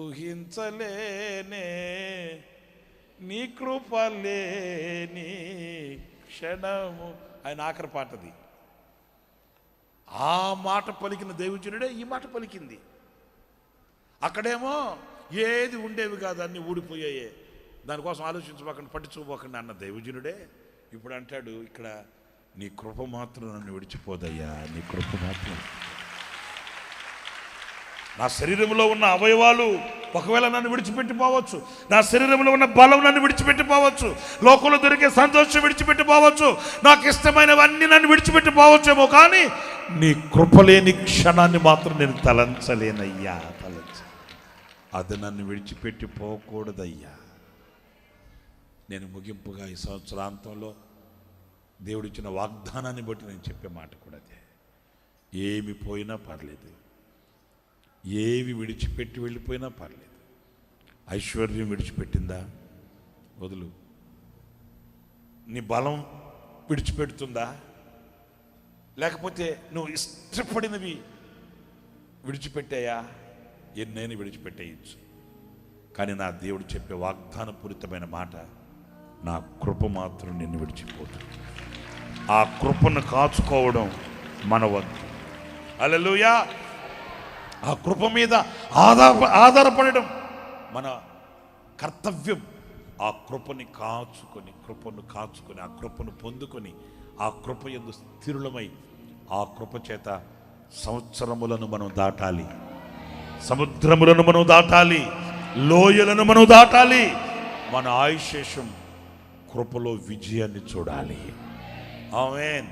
ఊహించలేనే నీ కృపలేని క్షణము. ఆయన ఆఖరి పాటది. ఆ మాట పలికిన దైవజనుడే ఈ మాట పలికింది. అక్కడేమో ఏది ఉండేవి కాదు, అన్నీ ఊడిపోయాయే, దానికోసం ఆలోచించబోకండి, పట్టించుకోబోకండి అన్న దైవజనుడే ఇప్పుడు అంటాడు ఇక్కడ, నీ కృప మాత్రం నన్ను విడిచిపోదయ్యా, నీ కృప మాత్రం. నా శరీరంలో ఉన్న అవయవాలు ఒకవేళ నన్ను విడిచిపెట్టిపోవచ్చు, నా శరీరంలో ఉన్న బలం నన్ను విడిచిపెట్టిపోవచ్చు, లోకంలో దొరికే సంతోషం విడిచిపెట్టిపోవచ్చు, నాకు ఇష్టమైనవన్నీ నన్ను విడిచిపెట్టిపోవచ్చేమో, కానీ నీ కృపలేని క్షణాన్ని మాత్రం నేను తలంచలేనయ్యా, అది నన్ను విడిచిపెట్టిపోకూడదయ్యా. నేను ముగింపుగా ఈ సంవత్సరాంతంలో దేవుడిచ్చిన వాగ్దానాన్ని బట్టి నేను చెప్పే మాట కూడా అదే. ఏమి పోయినా పర్లేదు, ఏవి విడిచిపెట్టి వెళ్ళిపోయినా పర్లేదు. ఐశ్వర్యం విడిచిపెట్టిందా, వదులు. నీ బలం విడిచిపెడుతుందా, లేకపోతే నువ్వు ఇష్టపడినవి విడిచిపెట్టాయా, ఎన్నైనా విడిచిపెట్టేయచ్చు. కానీ నా దేవుడు చెప్పే వాగ్దానపూరితమైన మాట, నా కృప మాత్రం నిన్ను విడిచిపోతుంది. ఆ కృపను కాచుకోవడం మన వద్దు. హల్లెలూయా. ఆ కృప మీద ఆధారపడడం మన కర్తవ్యం. ఆ కృపను కాచుకొని ఆ కృపను పొందుకొని ఆ కృప యందు స్థిరులమై ఆ కృప చేత సంవత్సరములను మనం దాటాలి, సముద్రములను మనం దాటాలి, లోయలను మనం దాటాలి. మన ఆయుష్శేషం కృపలో విజయాన్ని చూడాలి. ఆమేన్.